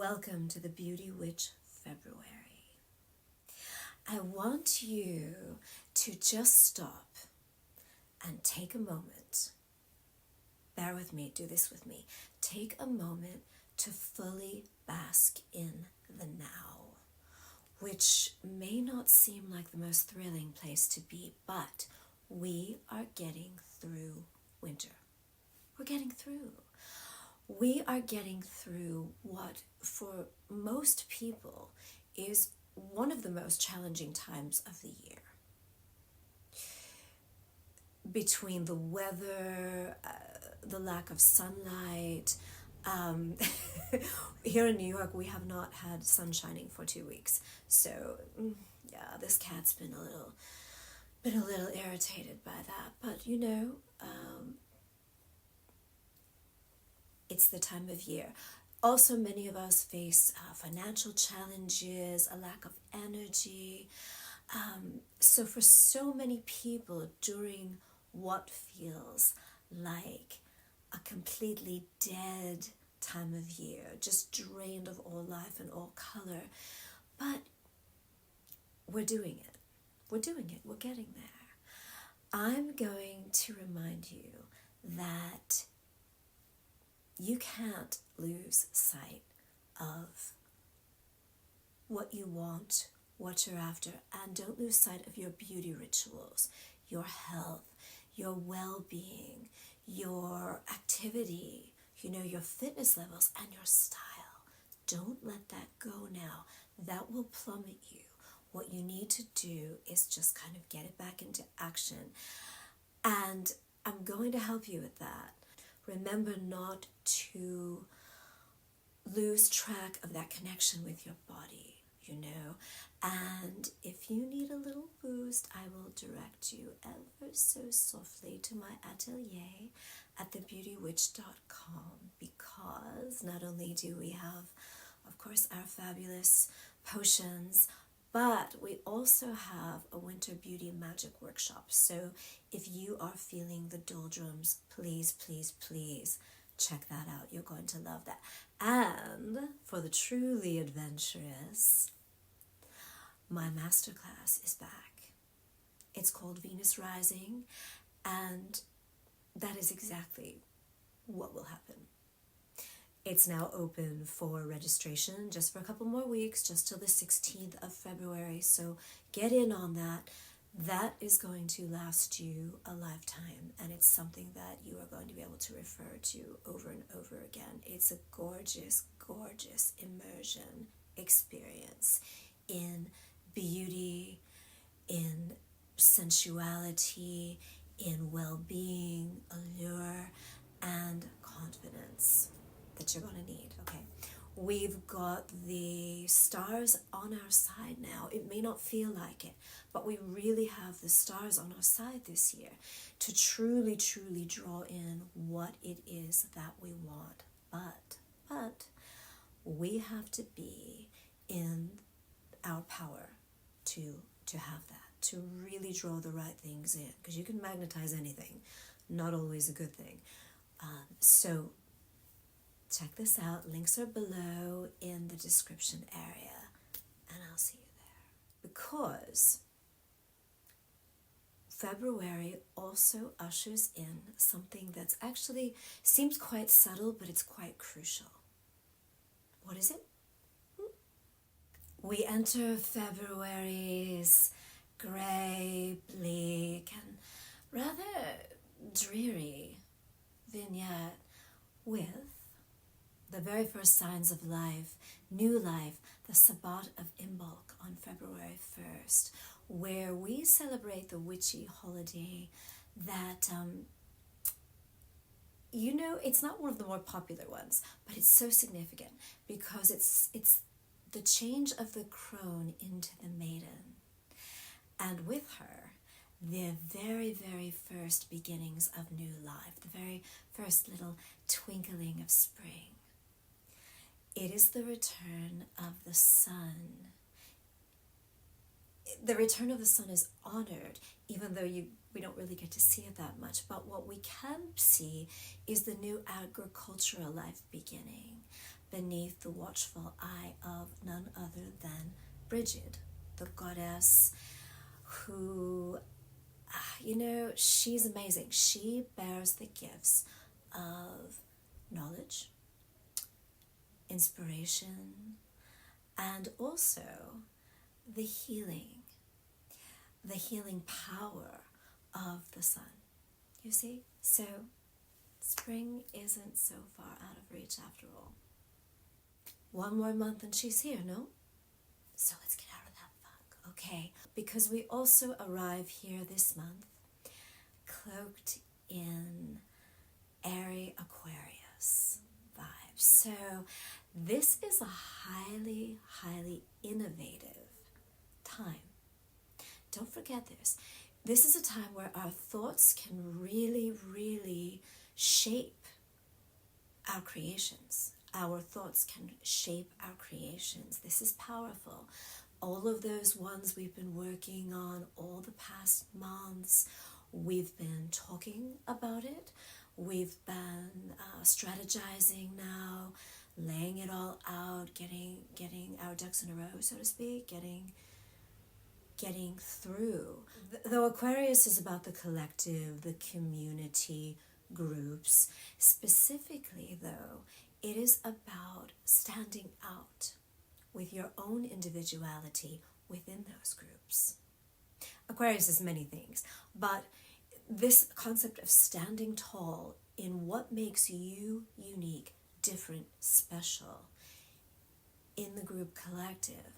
Welcome to the Beauty Witch February. I want you to just stop and take a moment. Bear with me, do this with me. Take a moment to fully bask in the now, which may not seem like the most thrilling place to be, but we are getting through winter. We're getting through. We are getting through what, for most people, is one of the most challenging times of the year. Between the weather, the lack of sunlight, here in New York, we have not had sun shining for 2 weeks. So, yeah, this cat's been a little irritated by that. But, you know, it's the time of year. Also, many of us face financial challenges, a lack of energy. So for so many people during what feels like a completely dead time of year, just drained of all life and all color, but we're doing it. We're doing it. We're getting there. I'm going to remind you that you can't lose sight of what you want, what you're after, and don't lose sight of your beauty rituals, your health, your well-being, your activity, your fitness levels, and your style. Don't let that go now. That will plummet you. What you need to do is just kind of get it back into action. And I'm going to help you with that. Remember not to lose track of that connection with your body, And if you need a little boost, I will direct you ever so softly to my atelier at thebeautywitch.com, because not only do we have, of course, our fabulous potions, but we also have a winter beauty magic workshop. So if you are feeling the doldrums, please, please, please check that out. You're going to love that. And for the truly adventurous, my masterclass is back. It's called Venus Rising, and that is exactly what will happen. It's now open for registration just for a couple more weeks, just till the 16th of February. So get in on that. That is going to last you a lifetime, and it's something that you are going to be able to refer to over and over again. It's a gorgeous, gorgeous immersion experience in beauty, in sensuality, in well-being, allure, and confidence that you're going to need, okay? We've got the stars on our side now. It may not feel like it, but we really have the stars on our side this year to truly, truly draw in what it is that we want. But we have to be in our power to have that, to really draw the right things in, because you can magnetize anything, not always a good thing. So check this out. Links are below in the description area, and I'll see you there. Because February also ushers in something that's actually seems quite subtle, but it's quite crucial. What is it? We enter February's gray, bleak, and rather dreary vignette with the very first signs of life, new life, the Sabbat of Imbolc on February 1st, where we celebrate the witchy holiday that, it's not one of the more popular ones, but it's so significant because it's the change of the crone into the maiden. And with her, the very, very first beginnings of new life, the very first little twinkling of spring. It is the return of the sun the return of the sun is honored, even though we don't really get to see it that much. But what we can see is the new agricultural life beginning beneath the watchful eye of none other than Bridget, the goddess who, she's amazing. She bears the gifts of knowledge, inspiration, and also the healing power of the sun. You see? So spring isn't so far out of reach after all. One more month and she's here, no? So let's get out of that funk, okay? Because we also arrive here this month cloaked in airy Aquarius vibes. So this is a highly, highly innovative time. Don't forget this. This is a time where our thoughts can really, really shape our creations. Our thoughts can shape our creations. This is powerful. All of those ones we've been working on all the past months, we've been talking about it. We've been strategizing now, laying it all out, getting our ducks in a row, so to speak, getting through. Though Aquarius is about the collective, the community, groups, specifically though, it is about standing out with your own individuality within those groups. Aquarius is many things, but this concept of standing tall in what makes you unique, different, special in the group collective.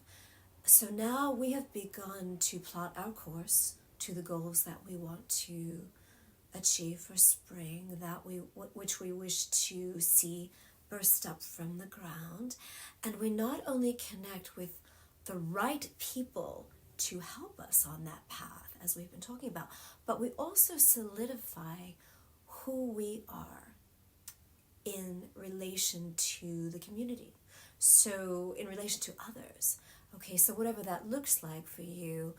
So now we have begun to plot our course to the goals that we want to achieve for spring, which we wish to see burst up from the ground. And we not only connect with the right people to help us on that path, as we've been talking about, but we also solidify who we are in relation to the community. So in relation to others. Okay, so whatever that looks like for you,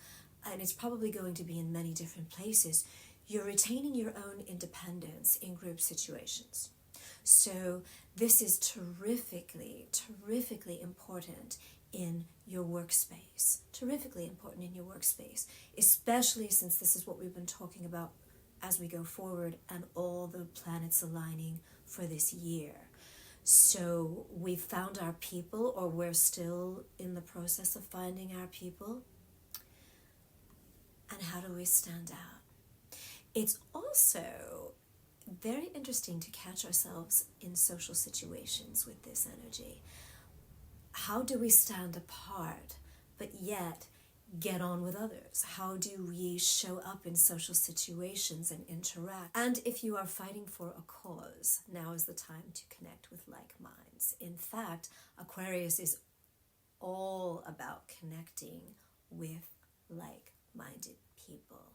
and it's probably going to be in many different places, you're retaining your own independence in group situations. So this is terrifically important in your workspace. Terrifically important in your workspace, especially since this is what we've been talking about as we go forward and all the planets aligning for this year. So we've found our people, or we're still in the process of finding our people. And how do we stand out? It's also very interesting to catch ourselves in social situations with this energy. How do we stand apart, but yet get on with others? How do we show up in social situations and interact? And if you are fighting for a cause, now is the time to connect with like minds. In fact, Aquarius is all about connecting with like-minded people.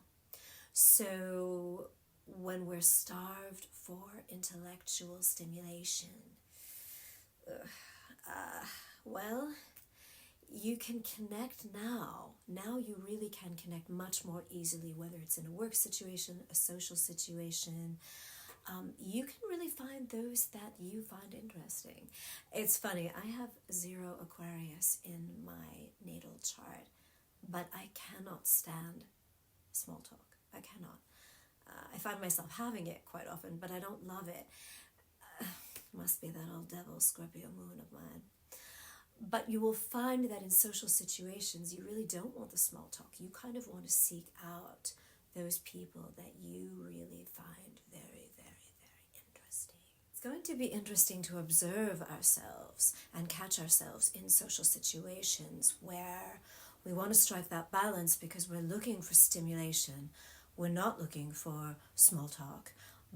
So when we're starved for intellectual stimulation, well, you can connect now. Now you really can connect much more easily, whether it's in a work situation, a social situation. You can really find those that you find interesting. It's funny, I have 0 Aquarius in my natal chart, but I cannot stand small talk. I cannot. I find myself having it quite often, but I don't love it. Must be that old devil Scorpio moon of mine. But you will find that in social situations, you really don't want the small talk. You kind of want to seek out those people that you really find very, very, very interesting. It's going to be interesting to observe ourselves and catch ourselves in social situations where we want to strike that balance because we're looking for stimulation. We're not looking for small talk,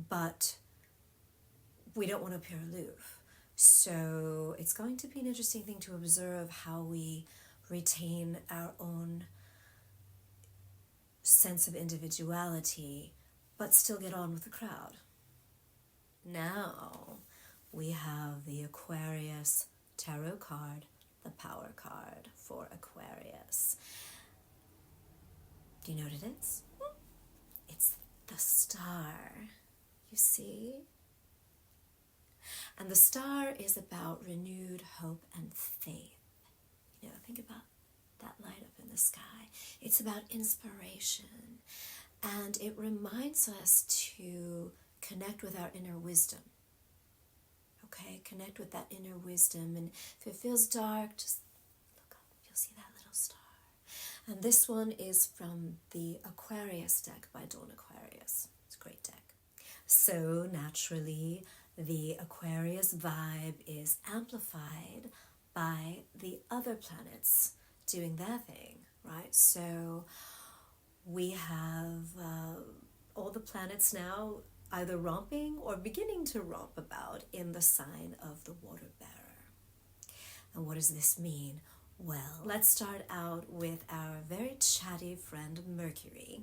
but we don't want to appear aloof. So it's going to be an interesting thing to observe how we retain our own sense of individuality, but still get on with the crowd. Now we have the Aquarius Tarot card, the power card for Aquarius. Do you know what it is? It's the star, you see? And the star is about renewed hope and faith. You know, think about that light up in the sky. It's about inspiration. And it reminds us to connect with our inner wisdom. Okay, connect with that inner wisdom. And if it feels dark, just look up. You'll see that little star. And this one is from the Aquarius deck by Dawn Aquarius. It's a great deck. So naturally, the Aquarius vibe is amplified by the other planets doing their thing, right? So we have all the planets now either romping or beginning to romp about in the sign of the water bearer. And what does this mean? Well, let's start out with our very chatty friend Mercury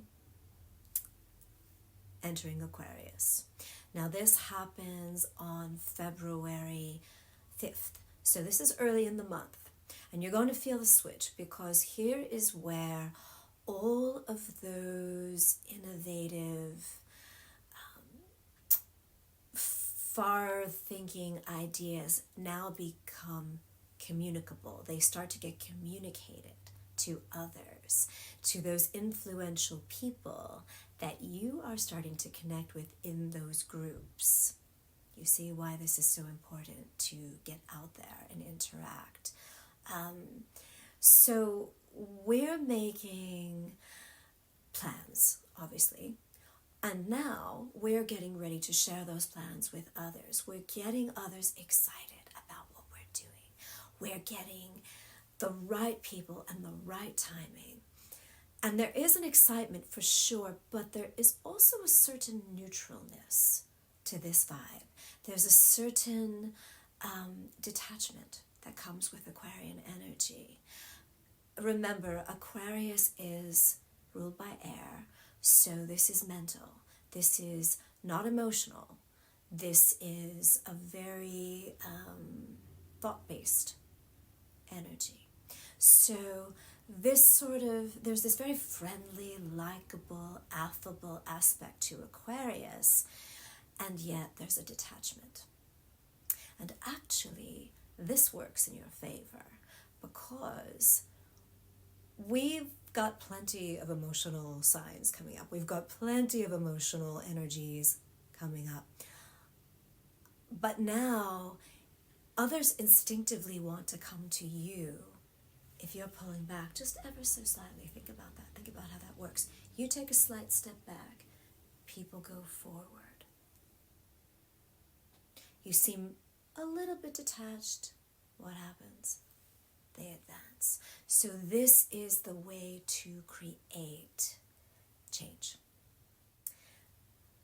entering Aquarius. Now this happens on February 5th. So this is early in the month. And you're going to feel the switch, because here is where all of those innovative, far-thinking ideas now become communicable. They start to get communicated to others, to those influential people that you are starting to connect with in those groups. You see why this is so important to get out there and interact. So we're making plans, obviously, and now we're getting ready to share those plans with others. We're getting others excited about what we're doing. We're getting the right people and the right timing. And there is an excitement for sure, but there is also a certain neutralness to this vibe. There's a certain detachment that comes with Aquarian energy. Remember, Aquarius is ruled by air, so this is mental. This is not emotional. This is a very thought-based energy. So there's this very friendly, likable, affable aspect to Aquarius, and yet there's a detachment. And actually, this works in your favor, because we've got plenty of emotional signs coming up. We've got plenty of emotional energies coming up. But now, others instinctively want to come to you. If you're pulling back just ever so slightly, think about that. Think about how that works. You take a slight step back, people go forward. You seem a little bit detached. What happens? They advance. So this is the way to create change.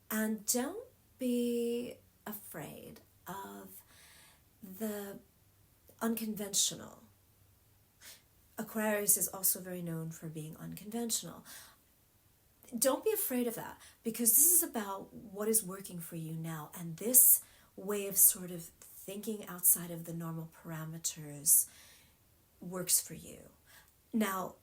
And don't be afraid of the unconventional. Aquarius is also very known for being unconventional. Don't be afraid of that, because this is about what is working for you now, and this way of sort of thinking outside of the normal parameters works for you. Now,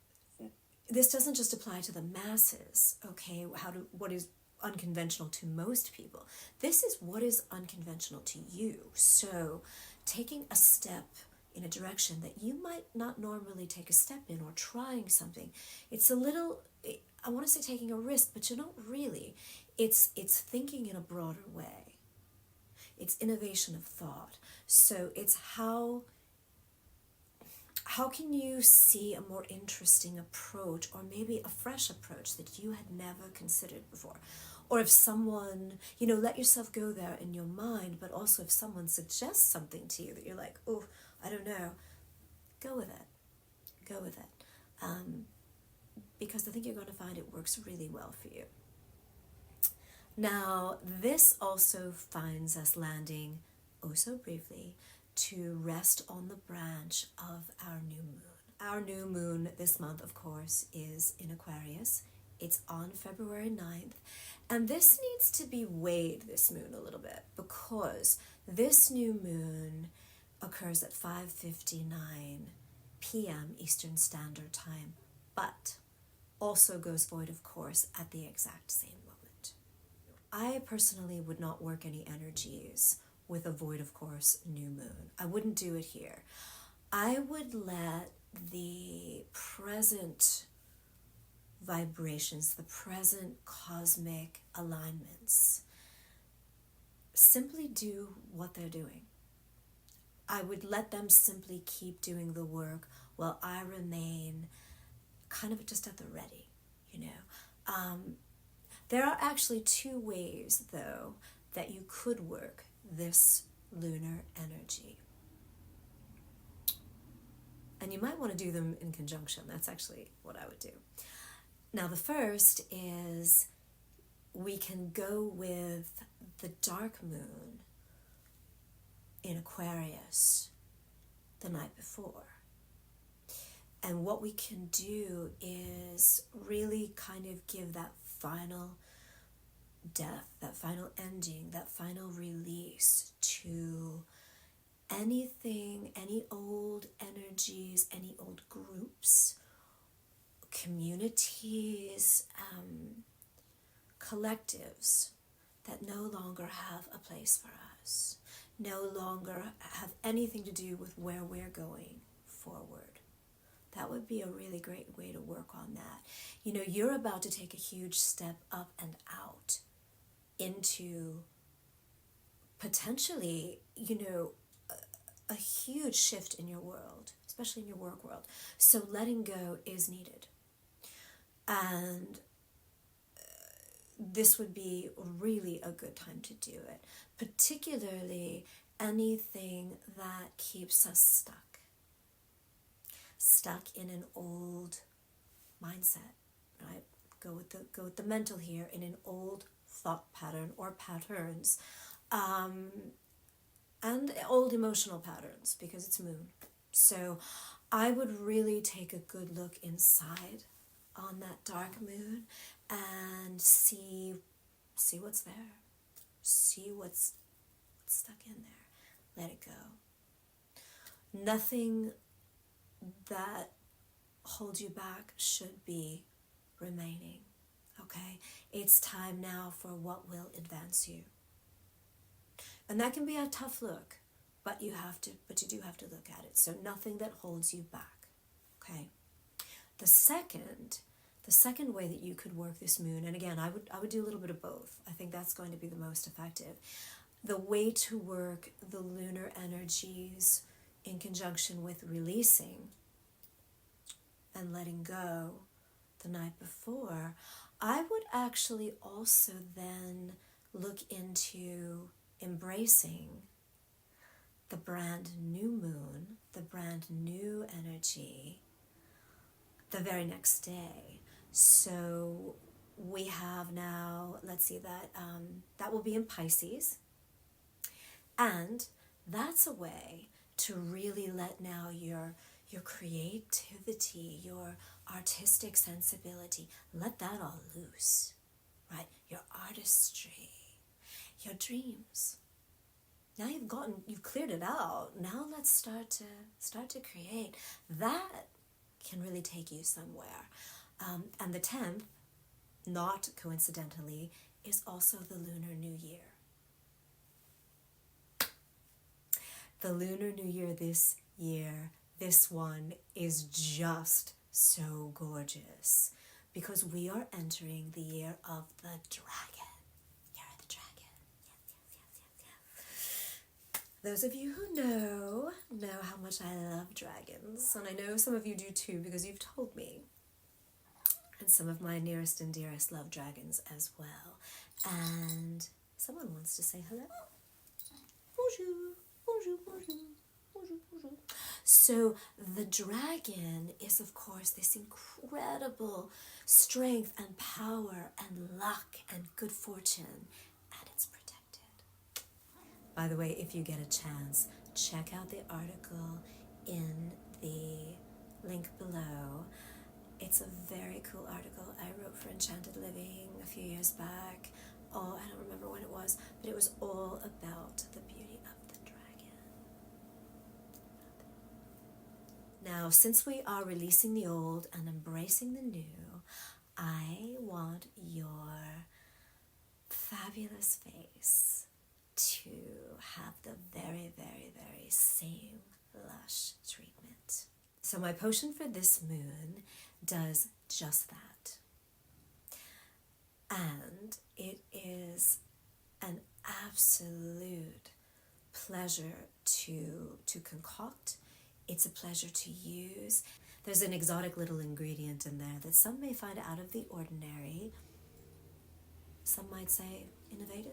this doesn't just apply to the masses, okay? What is unconventional to most people. This is what is unconventional to you. So taking a step in a direction that you might not normally take a step in, or trying something, it's a little, I want to say taking a risk, but you don't really. It's thinking in a broader way. It's innovation of thought. So it's how can you see a more interesting approach, or maybe a fresh approach that you had never considered before? Or if someone, let yourself go there in your mind, but also if someone suggests something to you that you're like, oh, I don't know, go with it. Go with it. Because I think you're going to find it works really well for you. Now, this also finds us landing, oh so briefly, to rest on the branch of our new moon. Our new moon this month, of course, is in Aquarius. It's on February 9th. And this needs to be weighed, this moon, a little bit, because this new moon occurs at 5:59 p.m. Eastern Standard Time. But also goes void, of course, at the exact same moment. I personally would not work any energies with a void, of course, new moon. I wouldn't do it here. I would let the present vibrations, the present cosmic alignments, simply do what they're doing. I would let them simply keep doing the work while I remain kind of just at the ready, you know. There are actually two ways, though, that you could work this lunar energy. And you might want to do them in conjunction. That's actually what I would do. Now, the first is we can go with the dark moon in Aquarius the night before. And what we can do is really kind of give that final death, that final ending, that final release to anything, any old energies, any old groups, communities, collectives that no longer have a place for us, no longer have anything to do with where we're going forward. That would be a really great way to work on that. You know, you're about to take a huge step up and out into potentially, you know, a huge shift in your world, especially in your work world. So letting go is needed. And this would be really a good time to do it, particularly anything that keeps us stuck in an old mindset, right? Go with the mental here, in an old thought pattern or patterns, and old emotional patterns, because it's moon. So I would really take a good look inside on that dark moon and see what's there. See what's stuck in there. Let it go. Nothing that holds you back should be remaining. Okay? It's time now for what will advance you. And that can be a tough look, but you do have to look at it. So nothing that holds you back. Okay? The second way that you could work this moon, and again, I would do a little bit of both. I think that's going to be the most effective. The way to work the lunar energies in conjunction with releasing and letting go the night before, I would actually also then look into embracing the brand new moon, the brand new energy, the very next day. So we have now, let's see, that will be in Pisces. And that's a way to really let now your creativity, your artistic sensibility, let that all loose, right? Your artistry, your dreams. Now you've cleared it out. Now let's start to create. That can really take you somewhere. And the 10th, not coincidentally, is also the Lunar New Year. The Lunar New Year this year, this one is just so gorgeous because we are entering the year of the dragon. Year of the dragon. Yes. Those of you who know how much I love dragons, and I know some of you do too because you've told me. And some of my nearest and dearest love dragons as well. And someone wants to say hello. Bonjour, bonjour, bonjour, bonjour, bonjour. So the dragon is, of course, this incredible strength and power and luck and good fortune, and it's protected. By the way, if you get a chance, check out the article in the link below. It's a very cool article I wrote for Enchanted Living a few years back. Oh, I don't remember when it was, but it was all about the beauty of the dragon. Now, since we are releasing the old and embracing the new, I want your fabulous face to have the very, very, very same lush treatment. So my potion for this moon does just that. And it is an absolute pleasure to concoct. It's a pleasure to use. There's an exotic little ingredient in there that some may find out of the ordinary. Some might say innovative.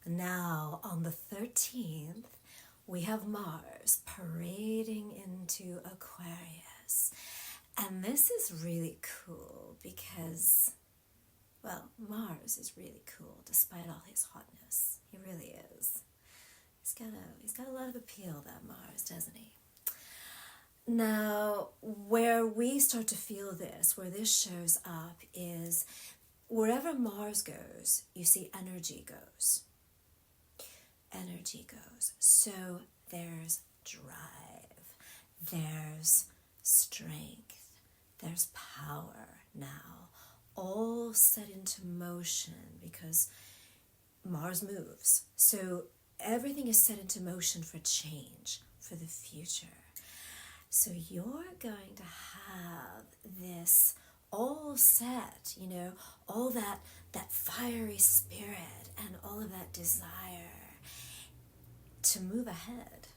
Now, on the 13th, we have Mars parading into Aquarius. And this is really cool because, well, Mars is really cool despite all his hotness. He really is. He's got a lot of appeal, that Mars, doesn't he? Now, where we start to feel this, where this shows up, is wherever Mars goes, you see energy goes. Energy goes. So there's drive, there's strength, there's power now, all set into motion because Mars moves. So everything is set into motion for change, for the future. So you're going to have this all set, you know, all that fiery spirit and all of that desire to move ahead.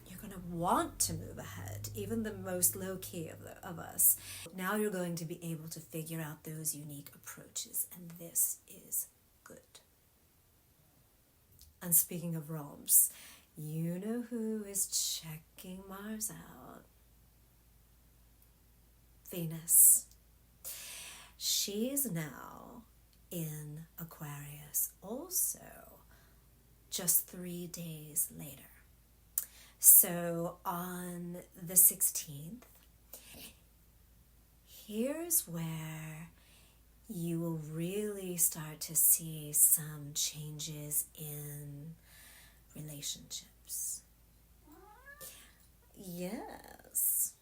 You're going to want to move ahead, even the most low-key of us. Now you're going to be able to figure out those unique approaches, and this is good. And speaking of romps, you know who is checking Mars out? Venus. She's now in Aquarius also, just 3 days later. So on the 16th, here's where you will really start to see some changes in relationships. Yes.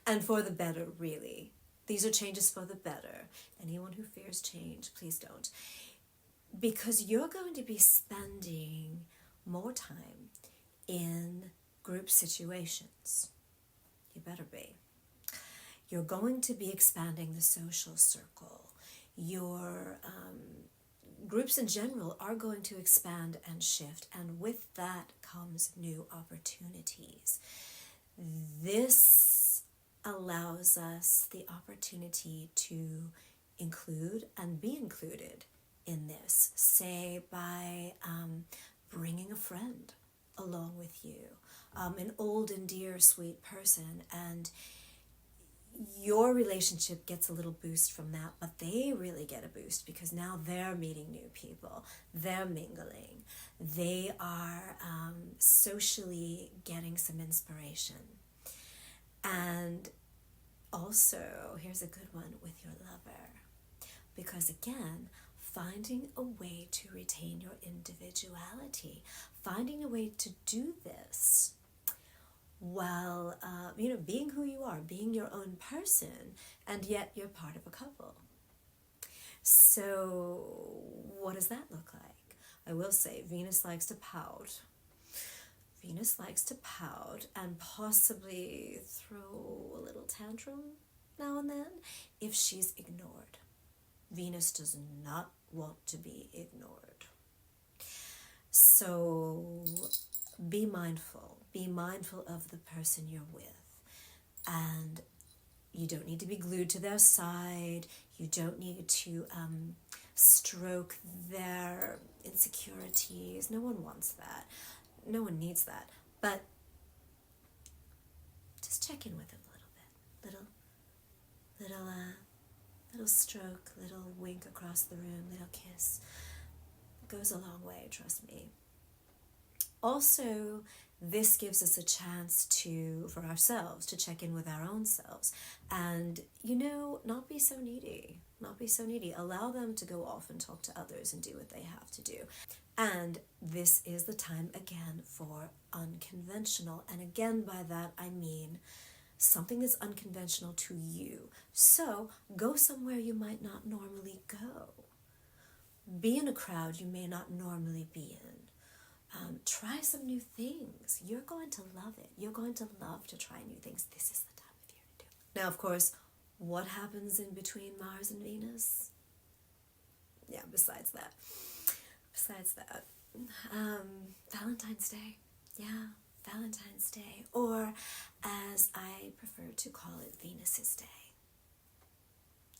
And for the better, really. These are changes for the better. Anyone who fears change, please don't. Because you're going to be spending more time in group situations. You better be. You're going to be expanding the social circle. Your groups in general are going to expand and shift, and with that comes new opportunities. This allows us the opportunity to include and be included in this, say by bringing a friend along with you, an old and dear sweet person, and your relationship gets a little boost from that, but they really get a boost because now they're meeting new people, they're mingling, they are socially getting some inspiration. And also, here's a good one with your lover, because again, finding a way to retain your individuality, finding a way to do this while, being who you are, being your own person, and yet you're part of a couple. So what does that look like? I will say Venus likes to pout. Venus likes to pout and possibly throw a little tantrum now and then if she's ignored. Venus does not want to be ignored. So be mindful. Be mindful of the person you're with. And you don't need to be glued to their side. You don't need to stroke their insecurities. No one wants that. No one needs that. But just check in with them a little bit. Little stroke, little wink across the room, little kiss. It goes a long way, trust me. Also, this gives us a chance for ourselves to check in with our own selves and, not be so needy. Not be so needy. Allow them to go off and talk to others and do what they have to do. And this is the time again for unconventional. And again, by that I mean something that's unconventional to you. So go somewhere you might not normally go. Be in a crowd you may not normally be in. Try some new things. You're going to love it. You're going to love to try new things. This is the time of year to do it. Now, of course, what happens in between Mars and Venus? Yeah, besides that. Valentine's Day. Yeah, Valentine's Day. Or, as I prefer to call it, Venus's Day.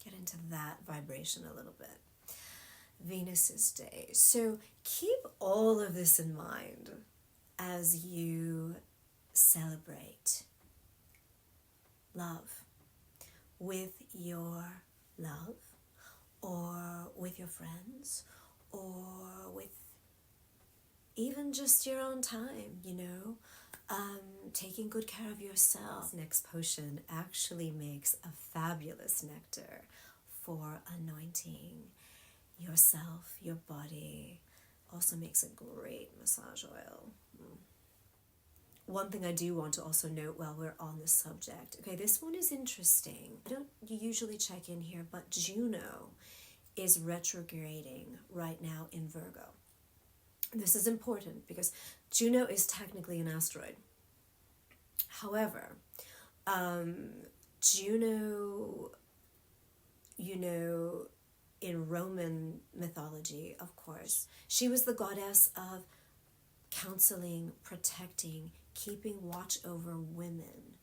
Get into that vibration a little bit. Venus's Day. So keep all of this in mind as you celebrate love with your love, or with your friends, or with even just your own time, taking good care of yourself. This next potion actually makes a fabulous nectar for anointing yourself, your body. Also makes a great massage oil. One thing I do want to also note while we're on this subject, okay, this one is interesting. I don't usually check in here, but Juno is retrograding right now in Virgo. This is important because Juno is technically an asteroid. However, Juno, in Roman mythology, of course, she was the goddess of counseling, protecting, keeping watch over women,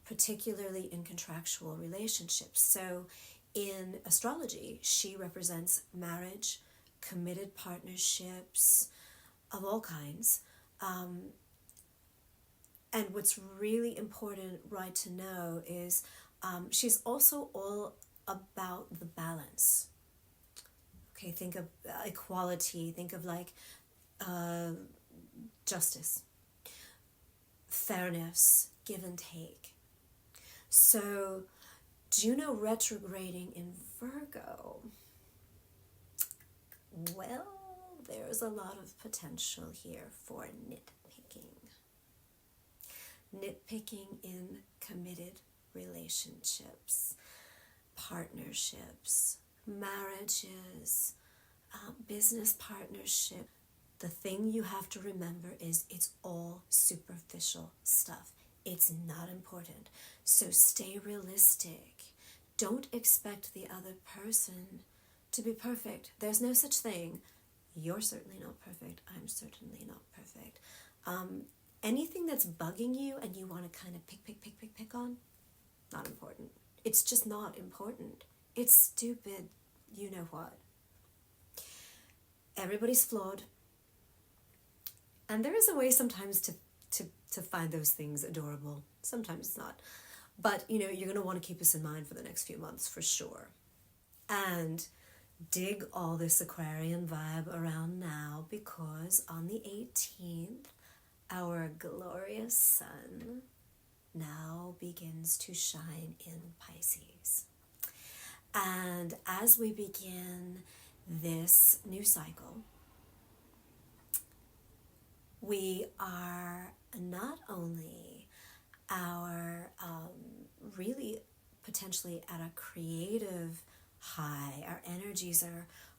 particularly in contractual relationships. So in astrology, she represents marriage, committed partnerships of all kinds. And what's really important, right, to know is she's also all about the balance. Okay, think of equality, think of justice, fairness, give and take. So Juno retrograding in Virgo, well, there's a lot of potential here for nitpicking. Nitpicking in committed relationships, partnerships, marriages, business partnership. The thing you have to remember is it's all superficial stuff. It's not important. So stay realistic. Don't expect the other person to be perfect. There's no such thing. You're certainly not perfect. I'm certainly not perfect. Anything that's bugging you and you want to kind of pick on, not important. It's just not important. It's stupid, you know what. Everybody's flawed. And there is a way sometimes to find those things adorable. Sometimes it's not. But, you're going to want to keep this in mind for the next few months for sure. And dig all this Aquarian vibe around now, because on the 18th, our glorious sun now begins to shine in Pisces. And as we begin this new cycle, we are not only really potentially at a creative high,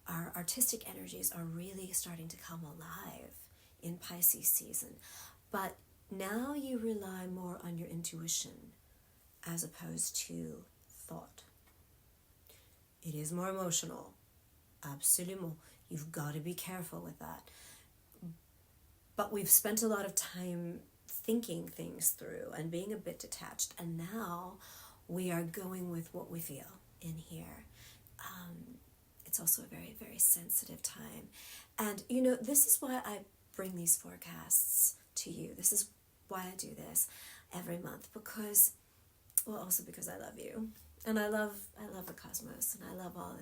our artistic energies are really starting to come alive in Pisces season, but now you rely more on your intuition as opposed to thought. It is more emotional, absolument. You've got to be careful with that. but we've spent a lot of time thinking things through and being a bit detached, and now we are going with what we feel in here. It's also a very, very sensitive time. And, you know, this is why I bring these forecasts to you. This is why I do this every month, because, well, also because I love you. And I love the cosmos, and I love all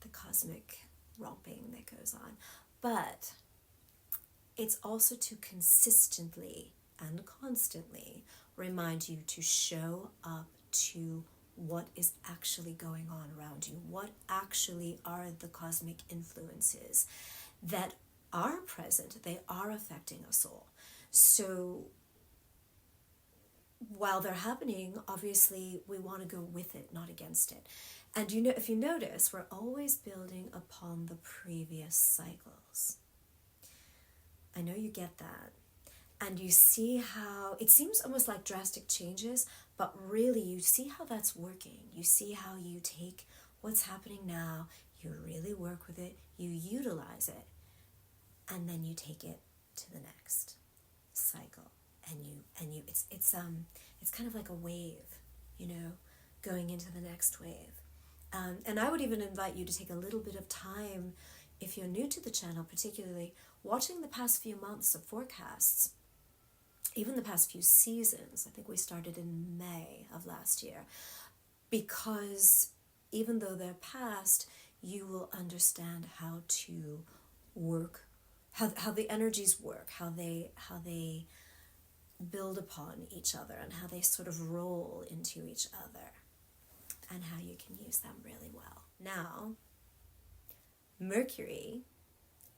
the cosmic romping that goes on. But it's also to consistently and constantly remind you to show up to what is actually going on around you, what actually are the cosmic influences that are present, they are affecting us all. So while they're happening, obviously we want to go with it, not against it. And you know, if you notice, we're always building upon the previous cycles. I know you get that. And you see how it seems almost like drastic changes, but really you see how that's working. You see how you take what's happening now, you really work with it, you utilize it, and then you take it to the next cycle. And you it's kind of like a wave, you know, going into the next wave. And I would even invite you to take a little bit of time, if you're new to the channel, particularly watching the past few months of forecasts, even the past few seasons. I think we started in May of last year, because even though they're past, you will understand how to work, how the energies work, how they build upon each other, and how they sort of roll into each other, and how you can use them really well. Now, Mercury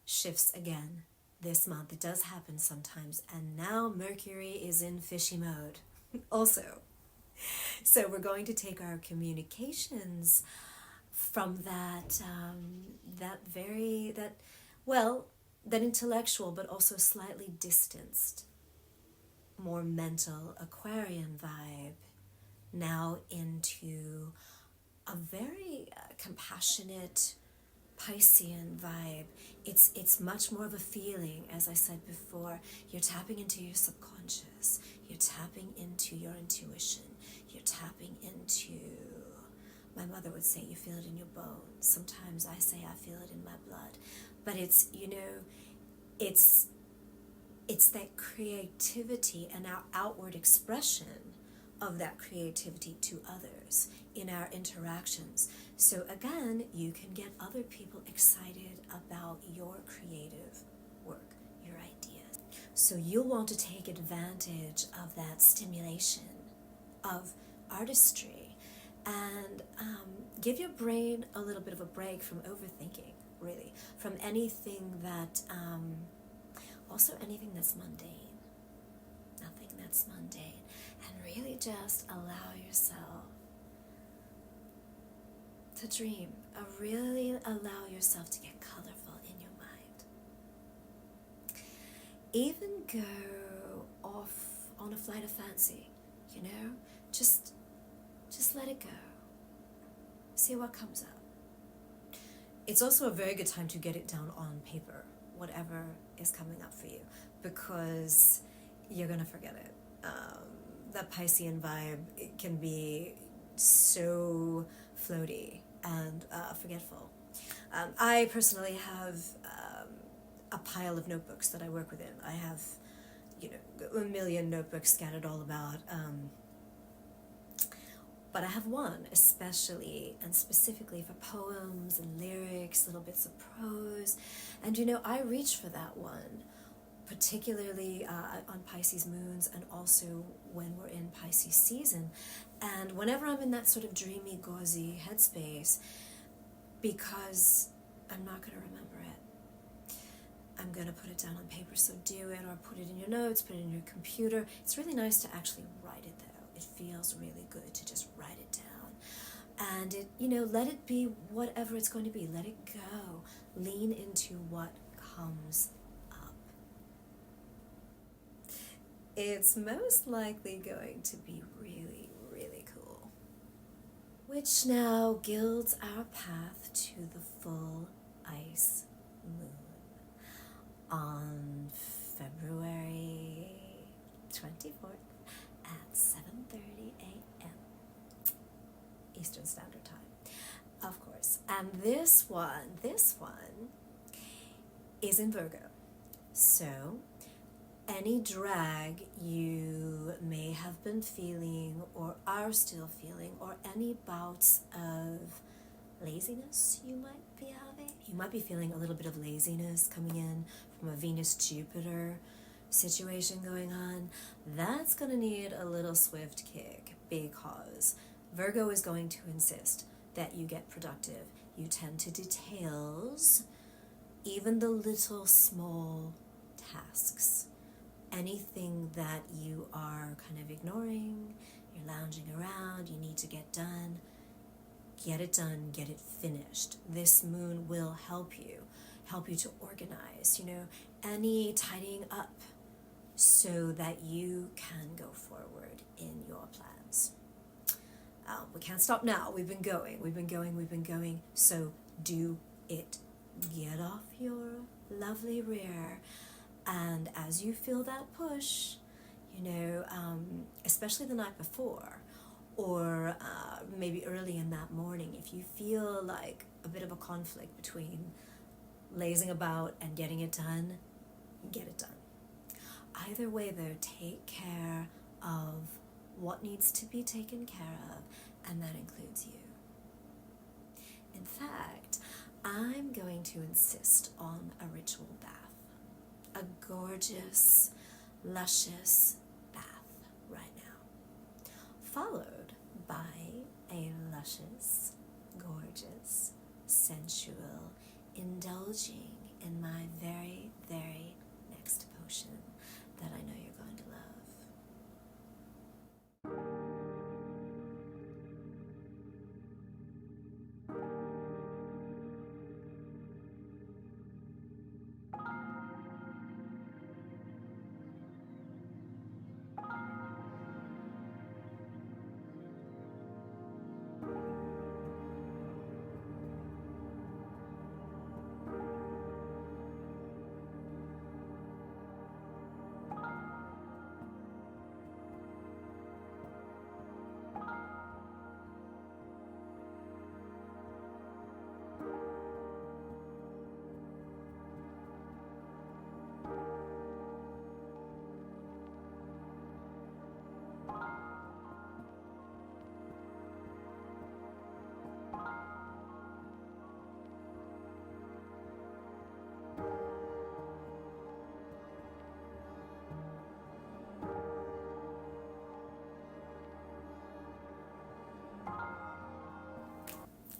shifts again this month. It does happen sometimes, and now Mercury is in fishy mode also. So we're going to take our communications from that intellectual but also slightly distanced, more mental Aquarian vibe now into a very compassionate Piscean vibe. It's much more of a feeling, as I said before. You're tapping into your subconscious. You're tapping into your intuition. You're tapping into, my mother would say, you feel it in your bones. Sometimes I say I feel it in my blood. But it's, you know, it's that creativity and our outward expression of that creativity to others in our interactions. So again, you can get other people excited about your creative work, your ideas. So you'll want to take advantage of that stimulation of artistry and give your brain a little bit of a break from overthinking, really, from anything that, also anything that's mundane, nothing that's mundane, and really just allow yourself to dream, really allow yourself to get colorful in your mind. Even go off on a flight of fancy, you know, just let it go. See what comes up. It's also a very good time to get it down on paper, whatever is coming up for you, because you're gonna forget it. That Piscean vibe, it can be so floaty and forgetful. I personally have a pile of notebooks that I work within. I have, you know, a million notebooks scattered all about. But I have one especially and specifically for poems and lyrics, little bits of prose. And, you know, I reach for that one, particularly on Pisces moons and also when we're in Pisces season. And whenever I'm in that sort of dreamy, gauzy headspace, because I'm not going to remember it, I'm going to put it down on paper. So do it, or put it in your notes, put it in your computer. It's really nice to actually write it, though. It feels really good to just write it down. And it, you know, let it be whatever it's going to be. Let it go. Lean into what comes up. It's most likely going to be really, really cool. Which now gilds our path to the full ice moon on February And this one is in Virgo. So any drag you may have been feeling or are still feeling, or any bouts of laziness you might be having. You might be feeling a little bit of laziness coming in from a Venus-Jupiter situation going on. That's going to need a little swift kick, because Virgo is going to insist that you get productive. You tend to details, even the little small tasks. Anything that you are kind of ignoring, you're lounging around, you need to get done, get it done, get it finished. This moon will help you to organize, any tidying up so that you can go forward in your plans. We can't stop now. We've been going. So do it. Get off your lovely rear. And as you feel that push, especially the night before, or maybe early in that morning, if you feel like a bit of a conflict between lazing about and getting it done, get it done. Either way, though, take care of what needs to be taken care of, and that includes you. In fact, I'm going to insist on a ritual bath. A gorgeous, luscious bath right now, followed by a luscious, gorgeous, sensual, indulging in my very, very next potion that I know you're going to love.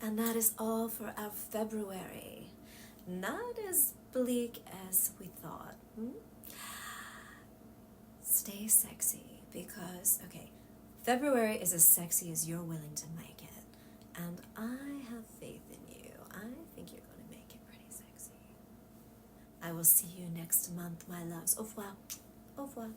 And that is all for our February. Not as bleak as we thought. Stay sexy, because, February is as sexy as you're willing to make it. And I have faith in you. I think you're going to make it pretty sexy. I will see you next month, my loves. Au revoir. Au revoir.